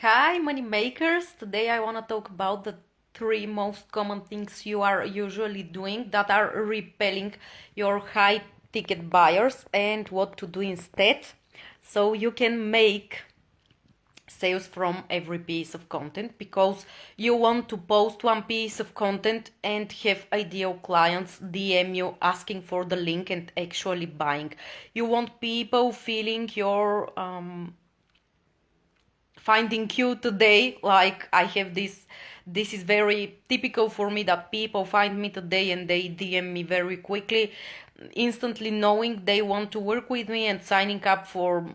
Hi, money makers. Today I want to talk about the three most common things you are usually doing that are repelling your high ticket buyers and what to do instead so you can make sales from every piece of content because you want to post one piece of content and have ideal clients DM you asking for the link and actually buying. You want people feeling your finding you today. Like I have this is very typical for me that people find me today and they DM me very quickly, instantly knowing they want to work with me and signing up for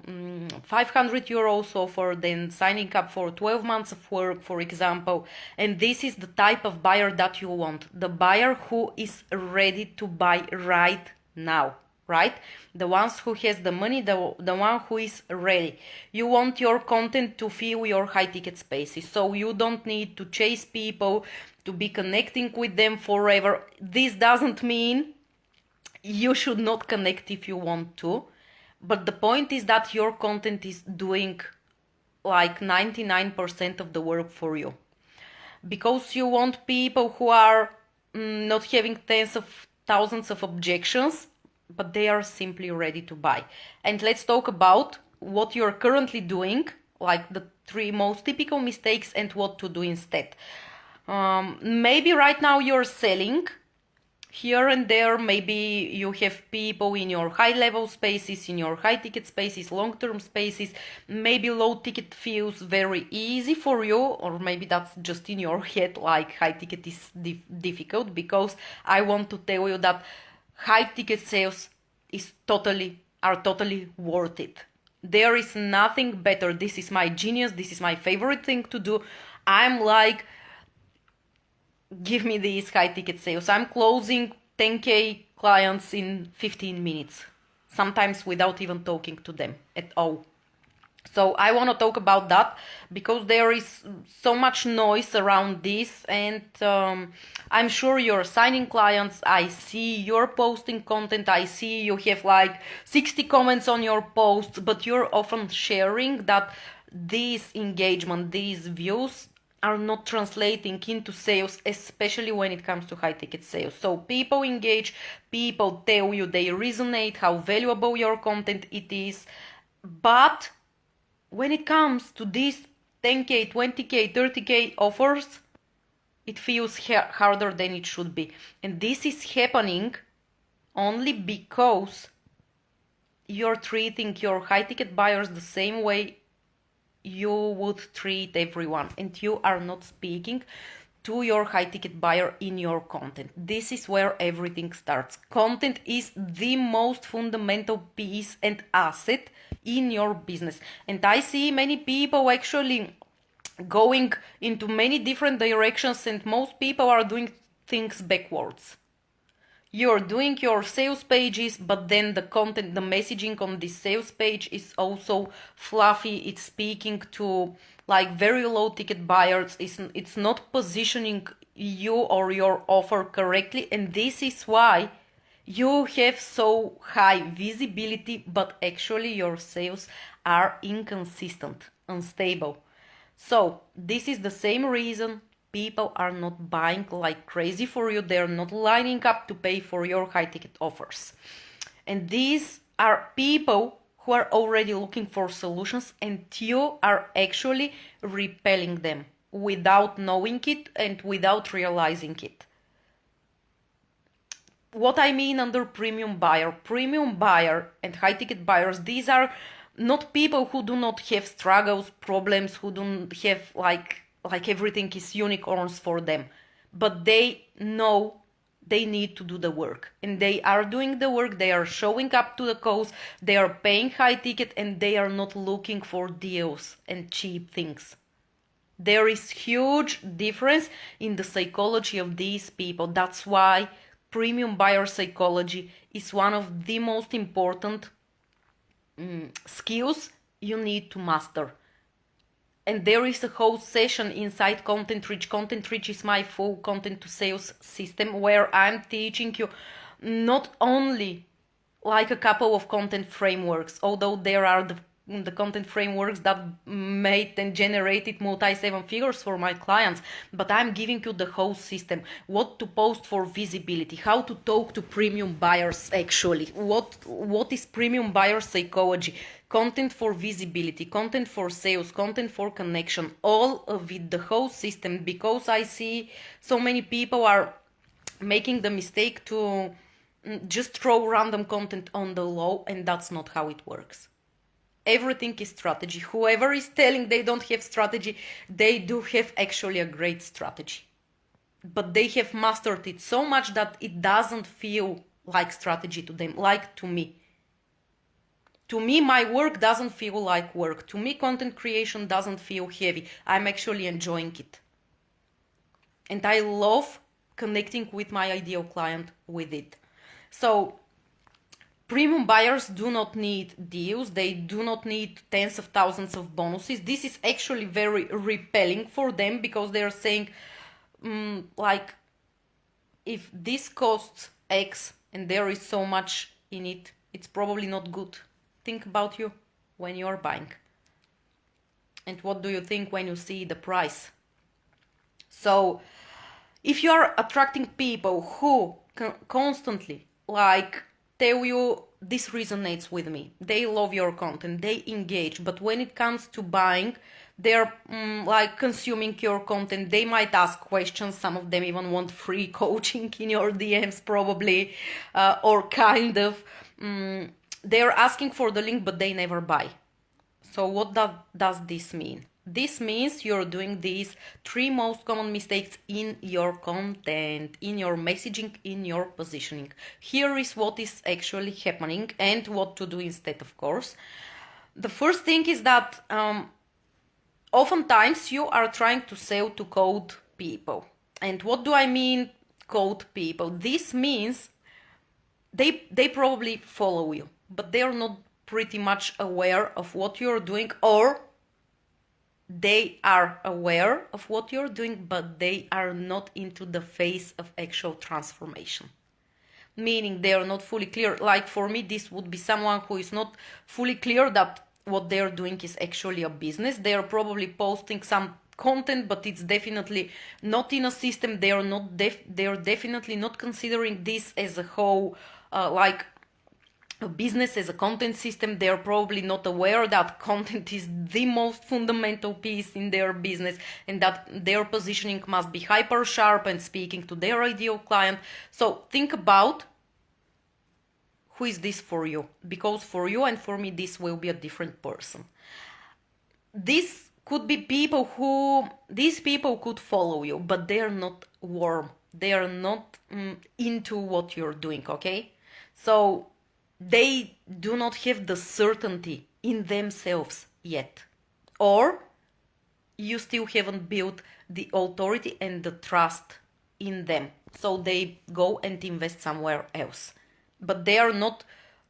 500 euros offer, then signing up for 12 months of work, for example. And this is the type of buyer that you want, the buyer who is ready to buy right now, right? The ones who has the money, the one who is ready. You want your content to fill your high ticket spaces, so you don't need to chase people, to be connecting with them forever. This doesn't mean you should not connect if you want to, but the point is that your content is doing like 99% of the work for you, because you want people who are not having tens of thousands of objections, but they are simply ready to buy. And let's talk about what you're currently doing, like the three most typical mistakes and what to do instead. Maybe right now you're selling here and there. Maybe you have people in your high level spaces, in your high ticket spaces, long term spaces. Maybe low ticket feels very easy for you, or maybe that's just in your head, like high ticket is difficult, because I want to tell you that high ticket sales are totally worth it. There is nothing better. This is my genius. This is my favorite thing to do. I'm like, give me these high ticket sales. I'm closing 10K clients in 15 minutes, sometimes without even talking to them at all. So I want to talk about that because there is so much noise around this, and I'm sure you're signing clients. I see you're posting content. I see you have like 60 comments on your posts, but you're often sharing that this engagement, these views are not translating into sales, especially when it comes to high ticket sales. So people engage, people tell you they resonate, how valuable your content it is, but when it comes to these 10K, 20K, 30K offers, it feels harder than it should be. And this is happening only because you're treating your high ticket buyers the same way you would treat everyone, and you are not speaking to your high ticket buyer in your content. This is where everything starts. Content is the most fundamental piece and asset in your business. And I see many people actually going into many different directions, and most people are doing things backwards. You're doing your sales pages, but then the content, the messaging on this sales page is also fluffy. It's speaking to like very low ticket buyers. It's not positioning you or your offer correctly. And this is why you have so high visibility, but actually your sales are inconsistent, unstable. So this is the same reason people are not buying like crazy for you. They're not lining up to pay for your high ticket offers. And these are people who are already looking for solutions, and you are actually repelling them without knowing it and without realizing it. What I mean under premium buyer and high ticket buyers, these are not people who do not have struggles, problems, who don't have like everything is unicorns for them, but they know they need to do the work, and they are doing the work. They are showing up to the calls, they are paying high ticket, and they are not looking for deals and cheap things. There is huge difference in the psychology of these people. That's why premium buyer psychology is one of the most important skills you need to master. And there is a whole session inside Content Rich. Content Rich is my full content to sales system, where I'm teaching you not only like a couple of content frameworks, although there are the the content frameworks that made and generated multi-seven figures for my clients, but I'm giving you the whole system. What to post for visibility, how to talk to premium buyers actually, what is premium buyer psychology, content for visibility, content for sales, content for connection, all of it, the whole system, because I see so many people are making the mistake to just throw random content on the low, and that's not how it works. Everything is strategy. Whoever is telling they don't have strategy, they do have actually a great strategy. But they have mastered it so much that it doesn't feel like strategy to them, like to me. To me, my work doesn't feel like work. To me, content creation doesn't feel heavy. I'm actually enjoying it. And I love connecting with my ideal client with it. So premium buyers do not need deals. They do not need tens of thousands of bonuses. This is actually very repelling for them, because they are saying, like, if this costs X and there is so much in it, it's probably not good. Think about you when you're buying. And what do you think when you see the price? So if you are attracting people who constantly like tell you this resonates with me, they love your content, they engage, but when it comes to buying, they're like consuming your content, they might ask questions, some of them even want free coaching in your DMs probably, or kind of they're asking for the link but they never buy. So what does this mean? This means you're doing these 3 most common mistakes in your content, in your messaging, in your positioning. Here is what is actually happening and what to do instead, of course. The first thing is that oftentimes you are trying to sell to cold people. And what do I mean cold people? This means they probably follow you, but they are not pretty much aware of what you're doing, or they are aware of what you're doing, but they are not into the phase of actual transformation. Meaning they are not fully clear. Like for me, this would be someone who is not fully clear that what they're doing is actually a business. They are probably posting some content, but it's definitely not in a system. They are definitely not considering this as a whole, like a business, as a content system. They're probably not aware that content is the most fundamental piece in their business, and that their positioning must be hyper sharp and speaking to their ideal client. So think about who is this for you, because for you and for me this will be a different person. This could be these people could follow you, but they are not warm, they are not into what you're doing, okay? So they do not have the certainty in themselves yet, or you still haven't built the authority and the trust in them, so they go and invest somewhere else, but they are not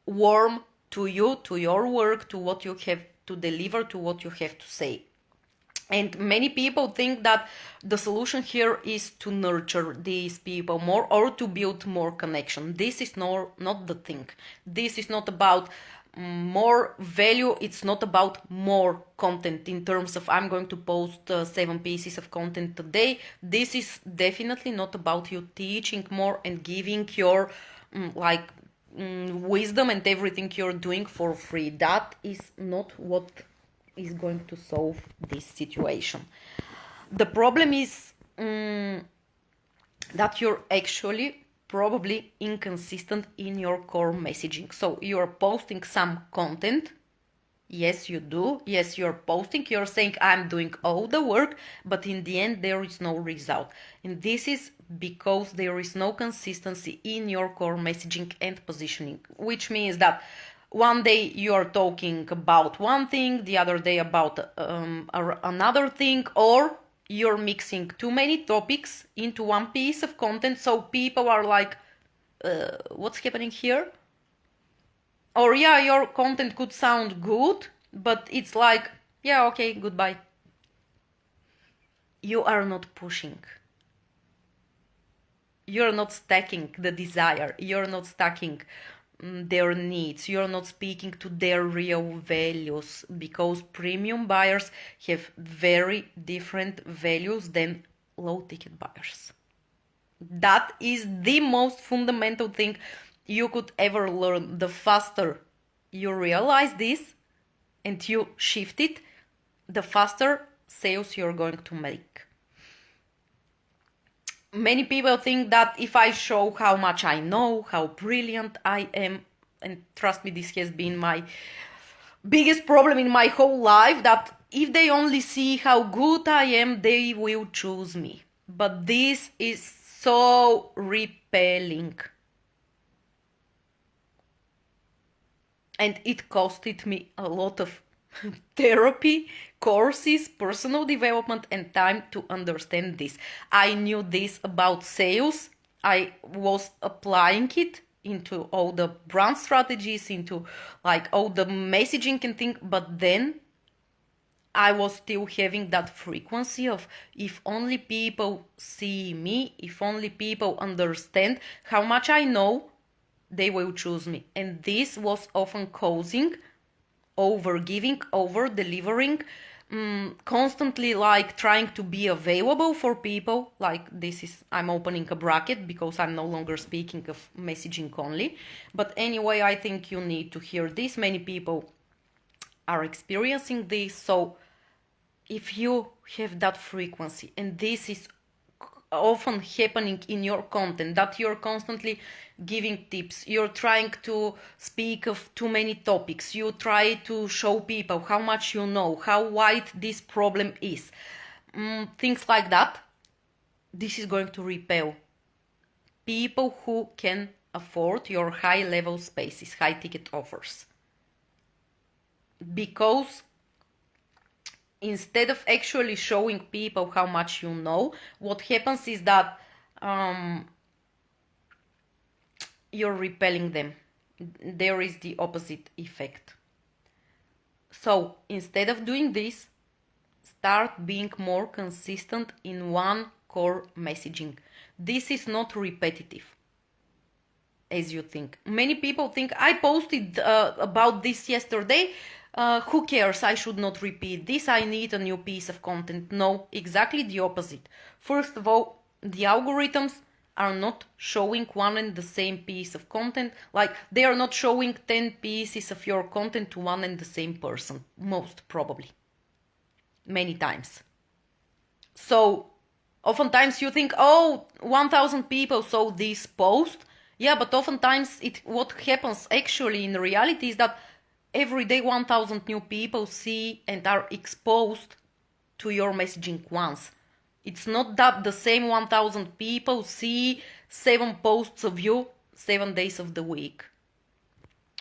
warm to you, to your work, to what you have to deliver, to what you have to say. And many people think that the solution here is to nurture these people more or to build more connection. This is not the thing. This is not about more value. It's not about more content in terms of I'm going to post 7 pieces of content today. This is definitely not about you teaching more and giving your wisdom and everything you're doing for free. That is not what is going to solve this situation. The problem is that you're actually probably inconsistent in your core messaging. So you're posting some content. Yes, you do. Yes, you're posting. You're saying I'm doing all the work, but in the end there is no result. And this is because there is no consistency in your core messaging and positioning, which means that one day you're talking about one thing, the other day about another thing, or you're mixing too many topics into one piece of content, so people are like, what's happening here? Or yeah, your content could sound good, but it's like, yeah, okay, goodbye. You are not pushing. You're not stacking the desire. You're not stacking their needs. You're not speaking to their real values, because premium buyers have very different values than low ticket buyers. That is the most fundamental thing you could ever learn. The faster you realize this and you shift it, the faster sales you're going to make. Many people think that if I show how much I know, how brilliant I am, and trust me, this has been my biggest problem in my whole life, that if they only see how good I am, they will choose me. But this is so repelling. And it costed me a lot of therapy, courses, personal development, and time to understand this. I knew this about sales. I was applying it into all the brand strategies, into like all the messaging and things, but then I was still having that frequency of, if only people see me, if only people understand how much I know, they will choose me. And this was often causing over giving, over delivering, constantly like trying to be available for people. Like this is, I'm opening a bracket because I'm no longer speaking of messaging only. But anyway, I think you need to hear this. Many people are experiencing this. So if you have that frequency, and this is often happening in your content, that you're constantly giving tips, you're trying to speak of too many topics, you try to show people how much you know, how wide this problem is, things like that, this is going to repel people who can afford your high level spaces, high ticket offers. Because instead of actually showing people how much you know, what happens is that you're repelling them. There is the opposite effect. So instead of doing this, start being more consistent in one core messaging. This is not repetitive, as you think. Many people think, I posted about this yesterday, who cares? I should not repeat this. I need a new piece of content. No, exactly the opposite. First of all, the algorithms are not showing one and the same piece of content. Like they are not showing 10 pieces of your content to one and the same person, most probably. Many times. So oftentimes you think, oh, 1,000 people saw this post. Yeah, but oftentimes what happens actually in reality is that every day 1,000 new people see and are exposed to your messaging once. It's not that the same 1,000 people see 7 posts of you 7 days of the week.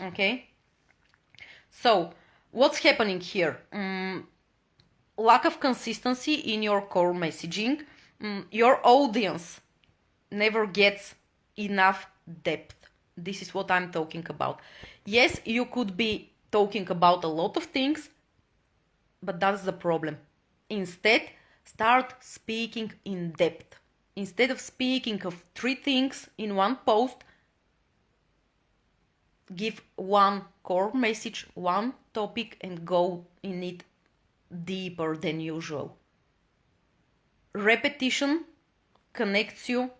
Okay? So, what's happening here? Lack of consistency in your core messaging. Your audience never gets enough depth. This is what I'm talking about. Yes, you could be talking about a lot of things, but that's the problem. Instead, start speaking in depth. Instead of speaking of 3 things in one post, give one core message, one topic, and go in it deeper than usual. Repetition connects you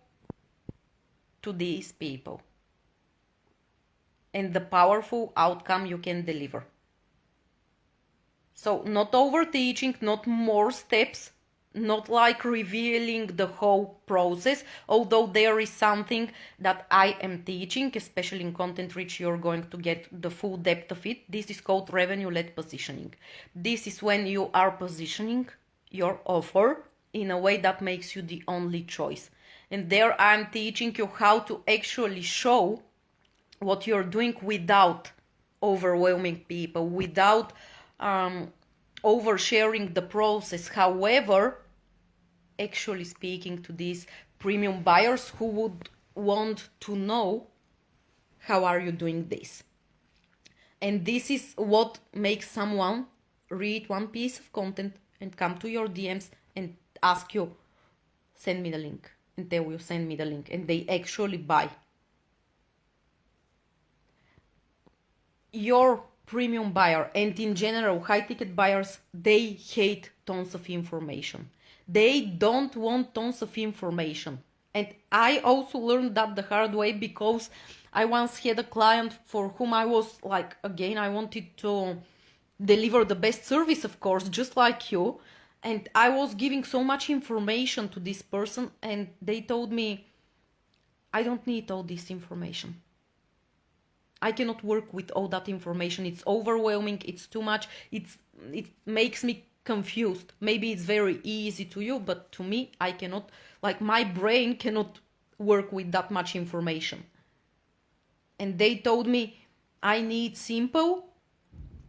to these people and the powerful outcome you can deliver. So not over teaching, not more steps, not like revealing the whole process, although there is something that I am teaching, especially in Content Rich, you're going to get the full depth of it. This is called revenue-led positioning. This is when you are positioning your offer in a way that makes you the only choice. And there I'm teaching you how to actually show what you're doing without overwhelming people, without oversharing the process. However, actually speaking to these premium buyers who would want to know how are you doing this. And this is what makes someone read one piece of content and come to your DMs and ask you, send me the link, and tell you, send me the link, and they actually buy. your premium buyer and in general high ticket buyers, they hate tons of information. They don't want tons of information. And I also learned that the hard way, because I once had a client for whom I was like, again, I wanted to deliver the best service, of course, just like you. And I was giving so much information to this person, and they told me, I don't need all this information. I cannot work with all that information. It's overwhelming. It's too much. It makes me confused. Maybe it's very easy to you, but to me, I cannot, like my brain cannot work with that much information. And they told me I need simple,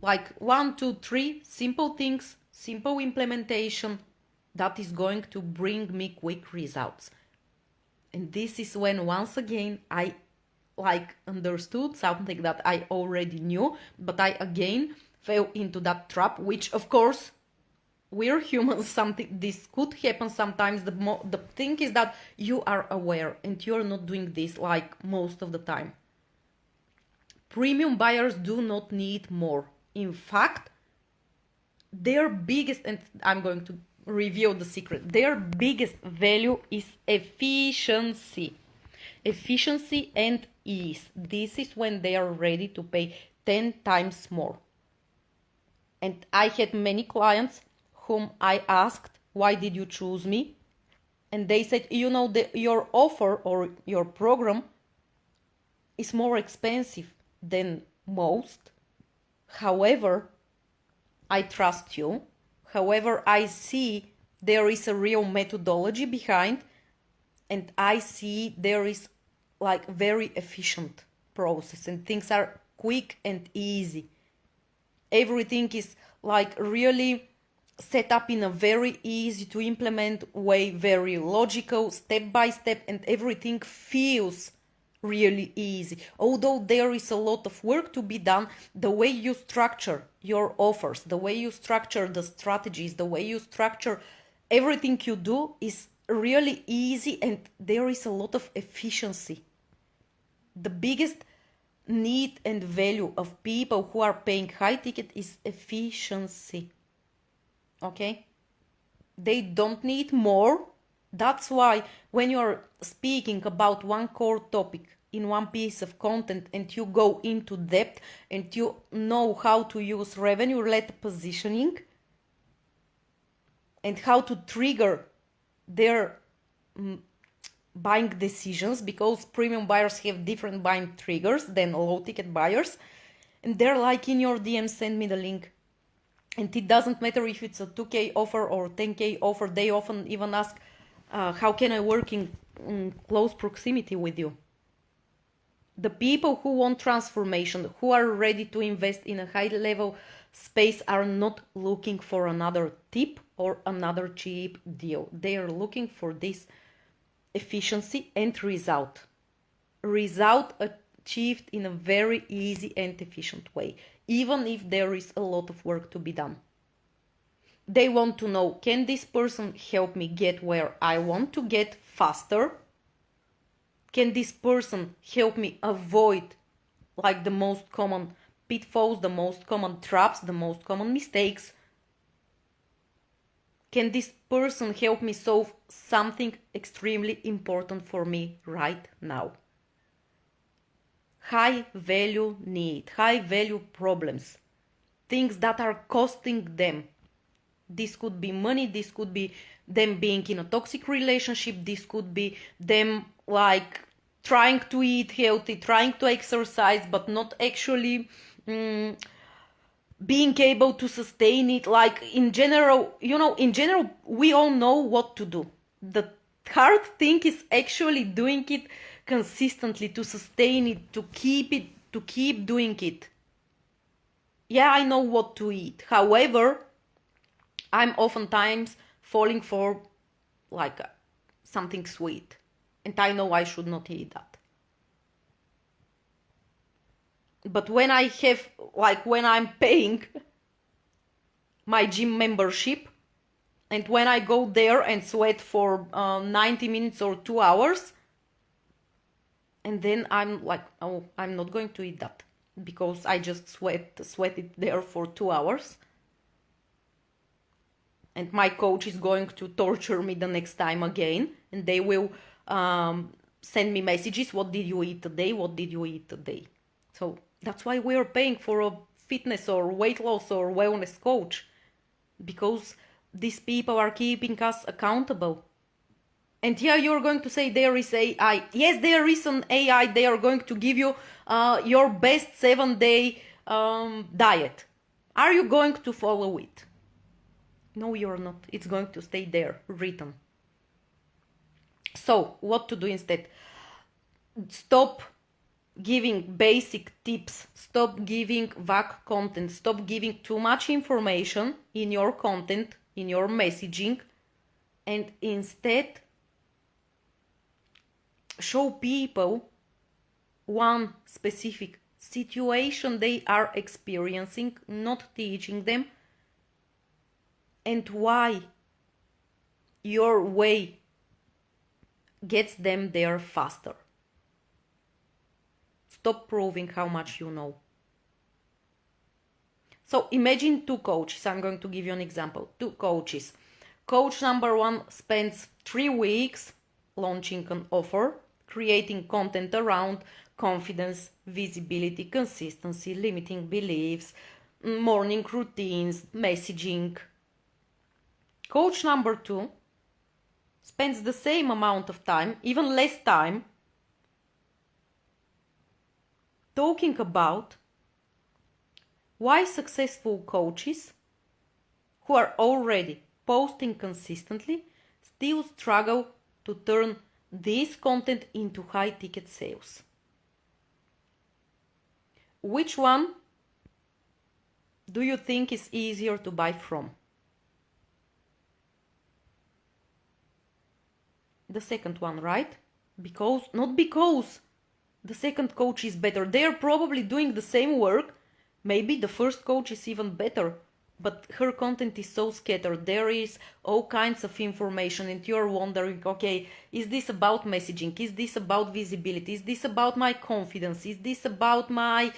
like 1, 2, 3 simple things, simple implementation that is going to bring me quick results. And this is when once again I like understood something that I already knew, but I again fell into that trap, which of course we're humans, something this could happen sometimes. The thing is that you are aware and you're not doing this like most of the time. Premium buyers do not need more. In fact, their biggest, and I'm going to reveal the secret, their biggest value is efficiency. Efficiency and ease. This is when they are ready to pay 10 times more. And I had many clients whom I asked, why did you choose me? And they said, you know, your offer or your program is more expensive than most. However, I trust you. However, I see there is a real methodology behind, and I see there is like very efficient process and things are quick and easy. Everything is like really set up in a very easy to implement way, very logical, step by step, and everything feels really easy. Although there is a lot of work to be done, the way you structure your offers, the way you structure the strategies, the way you structure everything you do is really easy, and there is a lot of efficiency. The biggest need and value of people who are paying high ticket is efficiency. Okay? They don't need more. That's why when you're speaking about one core topic in one piece of content and you go into depth and you know how to use revenue-led positioning and how to trigger their buying decisions, because premium buyers have different buying triggers than low ticket buyers, and they're like, in your DM, send me the link. And it doesn't matter if it's a 2K offer or 10K offer. They often even ask, how can I work in close proximity with you? The people who want transformation, who are ready to invest in a high level space, are not looking for another tip or another cheap deal. They are looking for this efficiency and result. Result achieved in a very easy and efficient way, even if there is a lot of work to be done. They want to know, can this person help me get where I want to get faster? Can this person help me avoid like the most common pitfalls, the most common traps, the most common mistakes? Can this person help me solve something extremely important for me right now? High value need, high value problems, things that are costing them. This could be money, this could be them being in a toxic relationship, this could be them like trying to eat healthy, trying to exercise, but not actually being able to sustain it. Like in general, we all know what to do. The hard thing is actually doing it consistently, to sustain it, to keep doing it. Yeah, I know what to eat. However, I'm oftentimes falling for like something sweet, and I know I should not eat that. But when I'm paying my gym membership, and when I go there and sweat for 90 minutes or 2 hours, and then I'm like, oh, I'm not going to eat that. because I just sweated there for 2 hours. And my coach is going to torture me the next time again, and they will send me messages. What did you eat today? What did you eat today? So that's why we are paying for a fitness or weight loss or wellness coach, because these people are keeping us accountable. And yeah, you're going to say there is AI. Yes, there is an AI. They are going to give you your best 7-day diet. Are you going to follow it? No, you're not. It's going to stay there, written. So, what to do instead? Stop giving basic tips. Stop giving vague content. Stop giving too much information in your content, in your messaging, and instead show people one specific situation they are experiencing, not teaching them, and why your way gets them there faster. Stop proving how much you know. So imagine two coaches. I'm going to give you an example. Two coaches. Coach number one spends 3 weeks launching an offer, creating content around confidence, visibility, consistency, limiting beliefs, morning routines, messaging. Coach number two spends the same amount of time, even less time, talking about why successful coaches who are already posting consistently still struggle to turn this content into high ticket sales. Which one do you think is easier to buy from? The second one, right? Not because the second coach is better. They're probably doing the same work. Maybe the first coach is even better, but her content is so scattered. There is all kinds of information, and you're wondering, okay, is this about messaging? Is this about visibility? Is this about my confidence? Is this about my,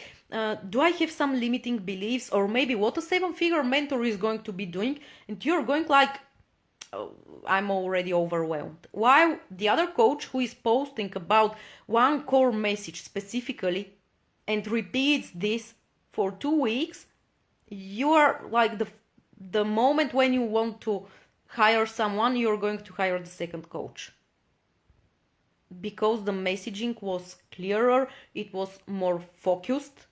do I have some limiting beliefs? Or maybe what a 7-figure mentor is going to be doing? And you're going like, oh, I'm already overwhelmed. While the other coach who is posting about one core message specifically and repeats this for 2 weeks, you are like the moment when you want to hire someone, you're going to hire the second coach. Because the messaging was clearer, it was more focused,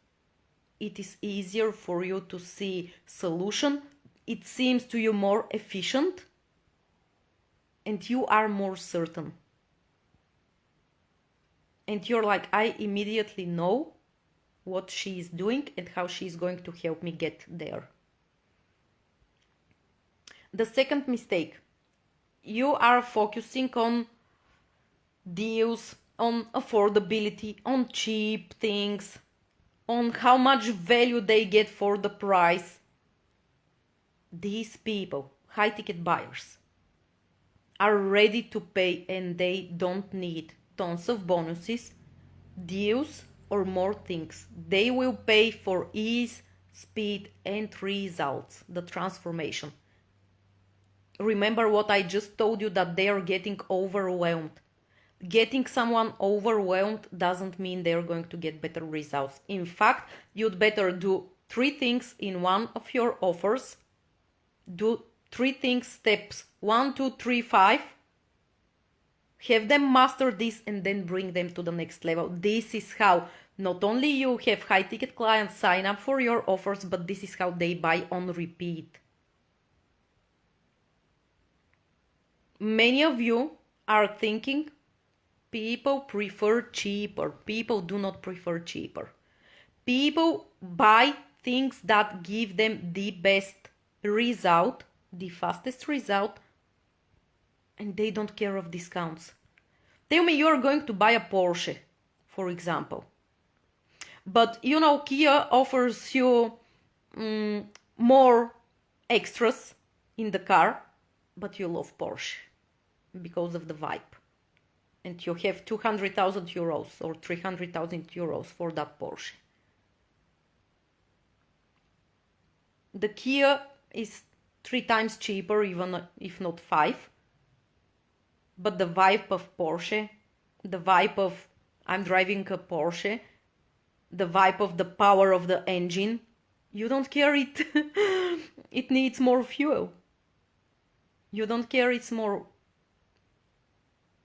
it is easier for you to see solution, it seems to you more efficient, and you are more certain. And you're like, I immediately know what she is doing and how she is going to help me get there. The second mistake, you are focusing on deals, on affordability, on cheap things, on how much value they get for the price. These people, high ticket buyers, are ready to pay, and they don't need tons of bonuses, deals, or more things. They will pay for ease, speed, and results, the transformation. Remember what I just told you, that they are getting overwhelmed. Getting someone overwhelmed doesn't mean they're going to get better results. In fact, you'd better do 3 things in one of your offers. Do 3 things, steps 1, 2, 3, 5. Have them master this and then bring them to the next level. This is how not only you have high ticket clients sign up for your offers, but this is how they buy on repeat. Many of you are thinking people prefer cheaper. People do not prefer cheaper. People buy things that give them the best result, the fastest result, and they don't care of discounts. Tell me you're going to buy a Porsche, for example. But you know, Kia offers you more extras in the car, but you love Porsche because of the vibe. And you have 200,000 euros or 300,000 euros for that Porsche. The Kia is 3 times cheaper, even if not 5. But the vibe of Porsche, the vibe of I'm driving a Porsche, the vibe of the power of the engine, you don't care it. It needs more fuel. You don't care it's more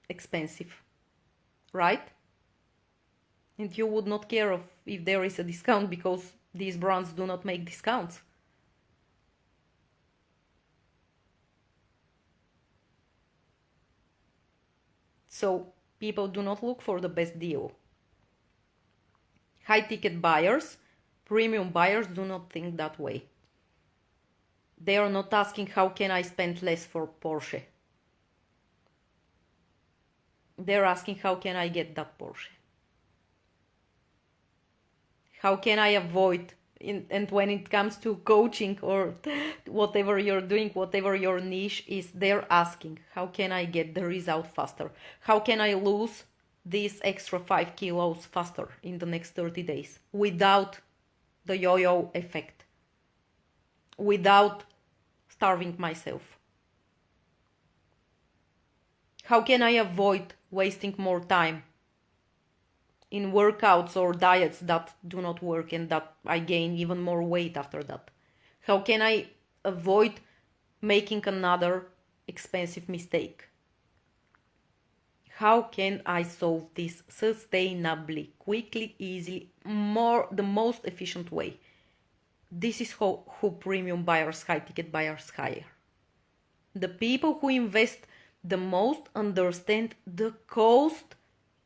expensive, right? And you would not care if there is a discount because these brands do not make discounts. So people do not look for the best deal. High ticket buyers, premium buyers do not think that way. They are not asking how can I spend less for Porsche. They're asking how can I get that Porsche. How can I avoid, and when it comes to coaching or whatever you're doing, whatever your niche is, they're asking, how can I get the result faster? How can I lose these extra 5 kilos faster in the next 30 days without the yo-yo effect, without starving myself? How can I avoid wasting more time in workouts or diets that do not work and that I gain even more weight after that? How can I avoid making another expensive mistake? How can I solve this sustainably, quickly, easily, the most efficient way? This is who premium buyers, high ticket buyers hire. The people who invest the most understand the cost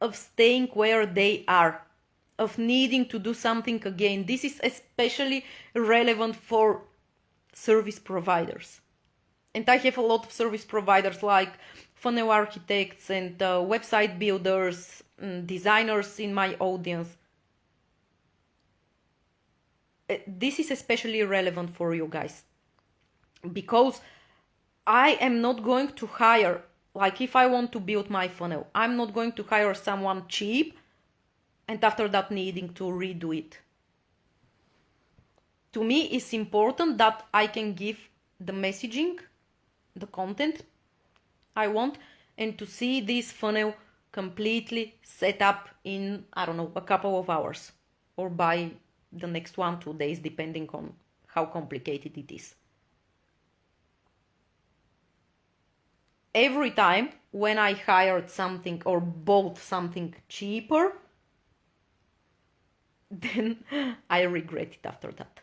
of staying where they are, of needing to do something again. This is especially relevant for service providers. And I have a lot of service providers like funnel architects and website builders, designers in my audience. This is especially relevant for you guys because I am not going to hire, like if I want to build my funnel, I'm not going to hire someone cheap and after that needing to redo it. To me, it's important that I can give the messaging, the content I want, and to see this funnel completely set up in, I don't know, a couple of hours or by the next 1-2 days, depending on how complicated it is. Every time when I hired something or bought something cheaper, then I regret it after that.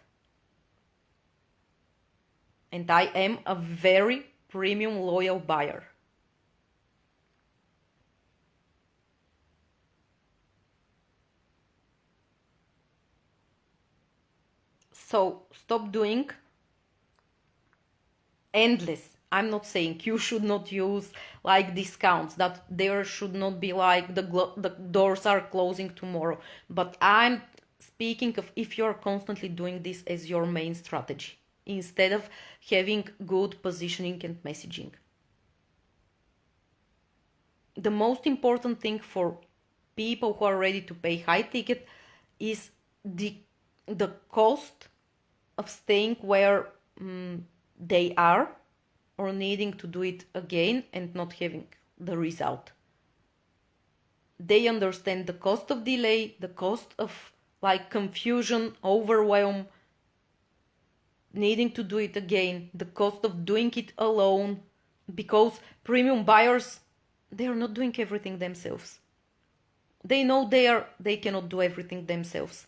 And I am a very premium loyal buyer. So stop doing endless. I'm not saying you should not use like discounts, that there should not be like the doors are closing tomorrow. But I'm speaking of if you're constantly doing this as your main strategy instead of having good positioning and messaging. The most important thing for people who are ready to pay high ticket is the cost of staying where they are or needing to do it again and not having the result. They understand the cost of delay, the cost of like confusion, overwhelm, needing to do it again, the cost of doing it alone, because premium buyers, they are not doing everything themselves. They know they cannot do everything themselves.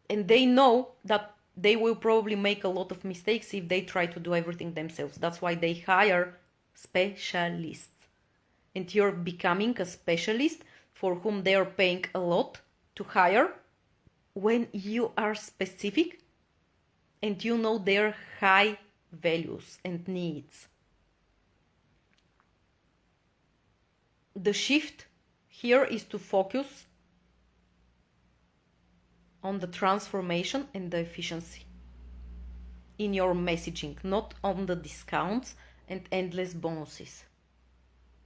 And they know that they will probably make a lot of mistakes if they try to do everything themselves. That's why they hire specialists. And you're becoming a specialist for whom they are paying a lot to hire when you are specific and you know their high values and needs. The shift here is to focus on the transformation and the efficiency in your messaging, not on the discounts and endless bonuses.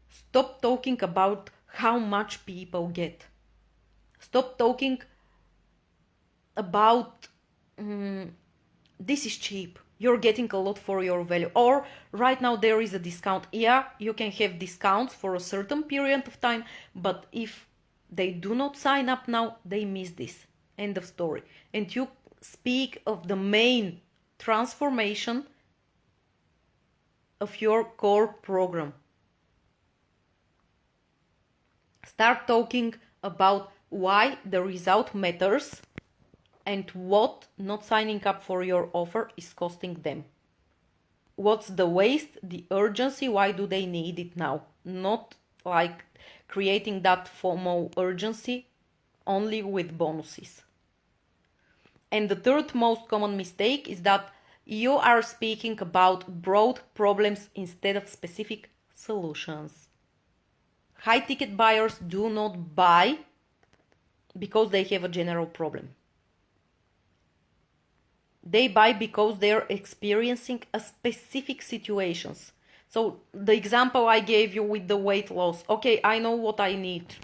Stop talking about how much people get. Stop talking about this is cheap, you're getting a lot for your value, or right now there is a discount. Yeah, you can have discounts for a certain period of time, but if they do not sign up now, they miss this. End of story. And you speak of the main transformation of your core program. Start talking about why the result matters and what not signing up for your offer is costing them. What's the waste, the urgency, why do they need it now? Not like creating that FOMO urgency only with bonuses. And the third most common mistake is that you are speaking about broad problems instead of specific solutions. High ticket buyers do not buy because they have a general problem. They buy because they're experiencing a specific situations. So the example I gave you with the weight loss, okay, I know what I need,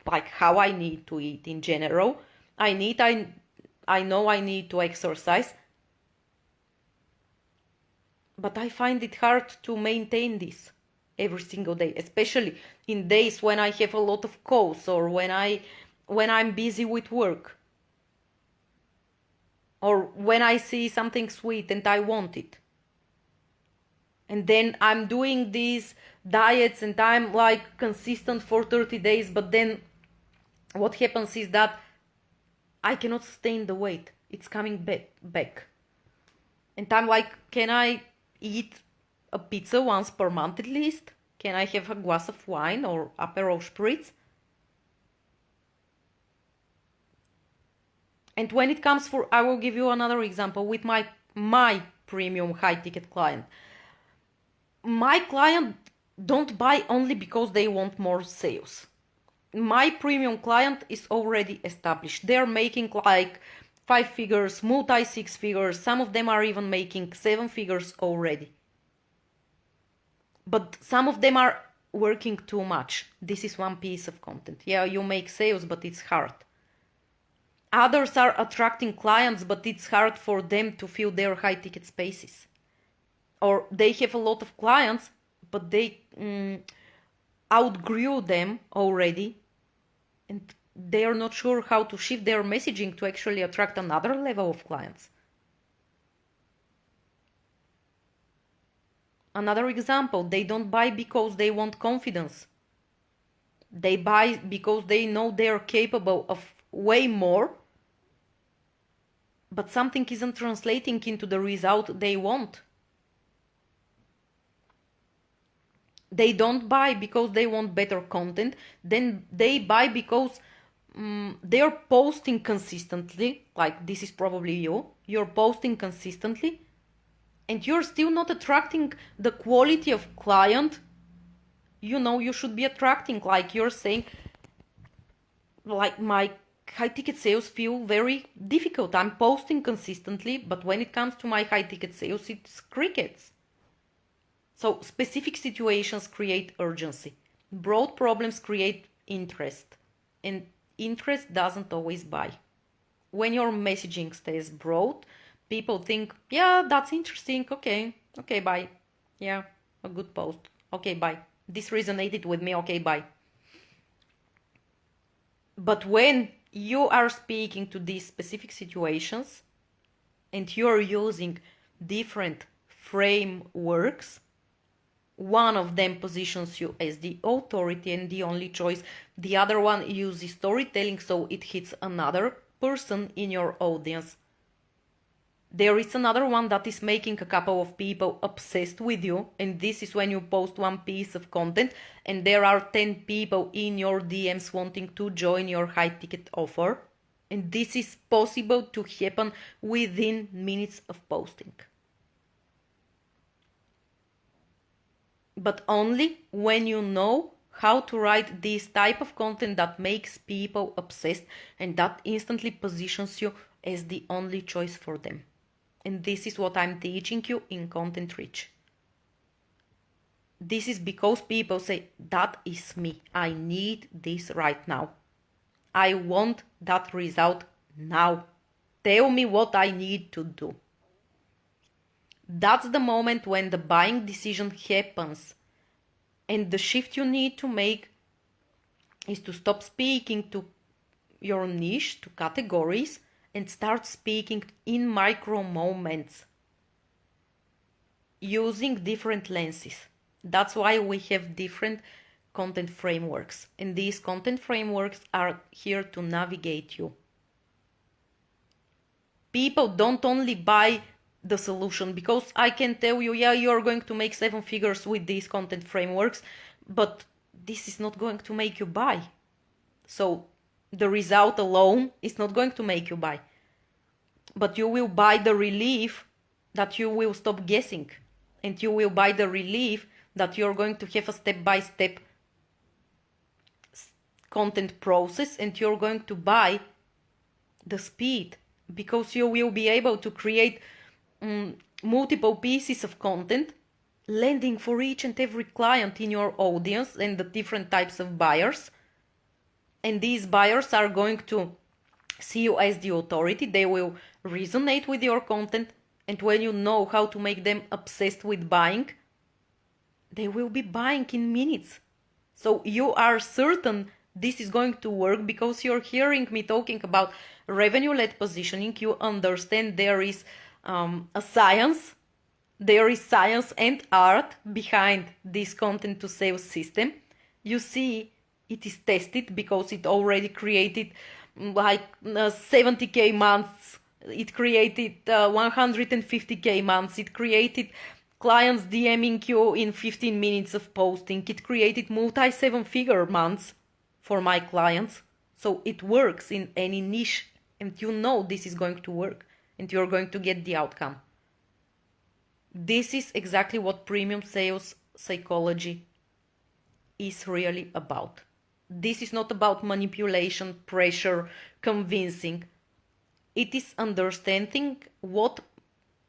like how I need to eat in general. I know I need to exercise, but I find it hard to maintain this every single day, especially in days when I have a lot of calls or when I'm busy with work, or when I see something sweet and I want it. And then I'm doing these diets and I'm like consistent for 30 days, but then what happens is that I cannot sustain the weight. It's coming back. And I'm like, can I eat a pizza once per month at least? Can I have a glass of wine or Aperol Spritz? And when it comes for, I will give you another example with my premium high ticket client. My client don't buy only because they want more sales. My premium client is already established. They're making like 5 figures, multi 6 figures. Some of them are even making 7 figures already. But some of them are working too much. This is one piece of content. Yeah, you make sales, but it's hard. Others are attracting clients, but it's hard for them to fill their high ticket spaces. Or they have a lot of clients, but they outgrew them already, and they are not sure how to shift their messaging to actually attract another level of clients. Another example, they don't buy because they want confidence. They buy because they know they're capable of way more, but something isn't translating into the result they want. They don't buy because they want better content, then they buy because they're posting consistently, like this is probably you're posting consistently, and you're still not attracting the quality of client you should be attracting. Like you're saying, like my high ticket sales feel very difficult. I'm posting consistently, but when it comes to my high ticket sales, it's crickets. So specific situations create urgency. Broad problems create interest. And interest doesn't always buy. When your messaging stays broad, people think, yeah, that's interesting. Okay, bye. Yeah, a good post. Okay, bye. This resonated with me. Okay, bye. But when you are speaking to these specific situations and you're using different frameworks, one of them positions you as the authority and the only choice. The other one uses storytelling, so it hits another person in your audience. There is another one that is making a couple of people obsessed with you, and this is when you post one piece of content and there are 10 people in your DMs wanting to join your high ticket offer. And this is possible to happen within minutes of posting. But only when you know how to write this type of content that makes people obsessed and that instantly positions you as the only choice for them. And this is what I'm teaching you in Content Rich. This is because people say, that is me. I need this right now. I want that result now. tell me what I need to do. That's the moment when the buying decision happens. And the shift you need to make is to stop speaking to your niche, to categories, and start speaking in micro moments using different lenses. That's why we have different content frameworks. And these content frameworks are here to navigate you. People don't only buy the solution, because I can tell you, yeah, you're going to make 7 figures with these content frameworks, but this is not going to make you buy. So the result alone is not going to make you buy. But you will buy the relief that you will stop guessing. And you will buy the relief that you're going to have a step-by-step content process, and you're going to buy the speed, because you will be able to create multiple pieces of content, landing for each and every client in your audience and the different types of buyers. And these buyers are going to see you as the authority. They will resonate with your content. And when you know how to make them obsessed with buying, they will be buying in minutes. So you are certain this is going to work because you're hearing me talking about revenue-led positioning. You understand there is a science. There is science and art behind this content to sales system. You see, it is tested because it already created like 70k months. It created 150k months. It created clients DMing you in 15 minutes of posting. It created multi 7-figure months for my clients. So it works in any niche, and you know this is going to work and you're going to get the outcome. This is exactly what premium sales psychology is really about. This is not about manipulation, pressure, convincing. It is understanding what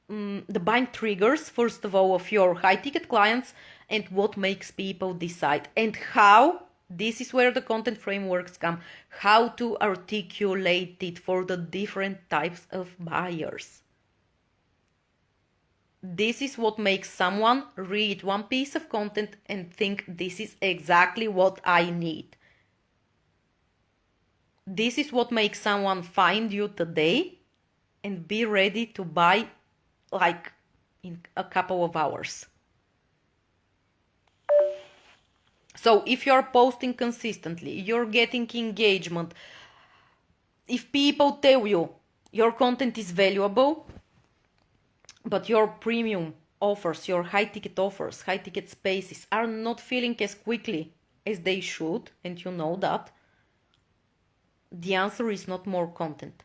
the buying triggers, first of all, of your high-ticket clients, and what makes people decide, and how. This is where the content frameworks come. How to articulate it for the different types of buyers. This is what makes someone read one piece of content and think this is exactly what I need. This is what makes someone find you today and be ready to buy like in a couple of hours. So if you're posting consistently, you're getting engagement, if people tell you your content is valuable, but your premium offers, your high-ticket offers, high-ticket spaces are not filling as quickly as they should, and you know that, the answer is not more content.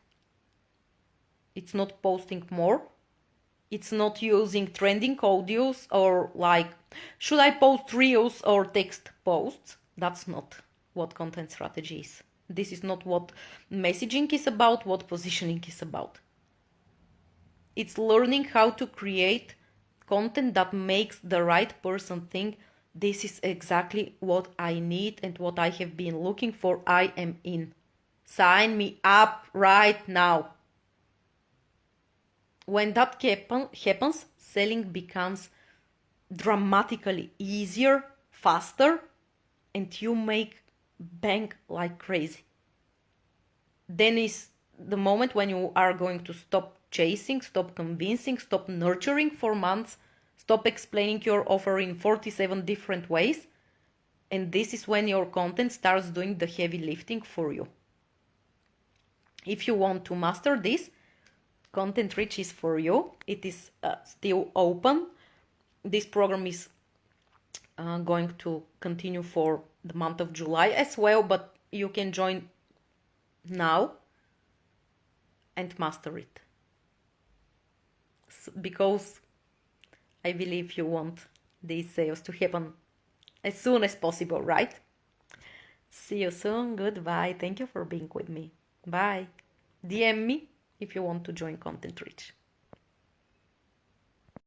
It's not posting more. It's not using trending audios or like, should I post reels or text posts? That's not what content strategy is. This is not what messaging is about, what positioning is about. It's learning how to create content that makes the right person think this is exactly what I need and what I have been looking for. I am in. Sign me up right now. When that happens, selling becomes dramatically easier, faster, and you make bank like crazy. Then is the moment when you are going to stop chasing, stop convincing, stop nurturing for months, stop explaining your offer in 47 different ways, and this is when your content starts doing the heavy lifting for you. If you want to master this, Content Rich is for you. It is still open. This program is going to continue for the month of July as well, but you can join now and master it. Because I believe you want these sales to happen as soon as possible, right? See you soon. Goodbye. Thank you for being with me. Bye. DM me if you want to join Content Rich.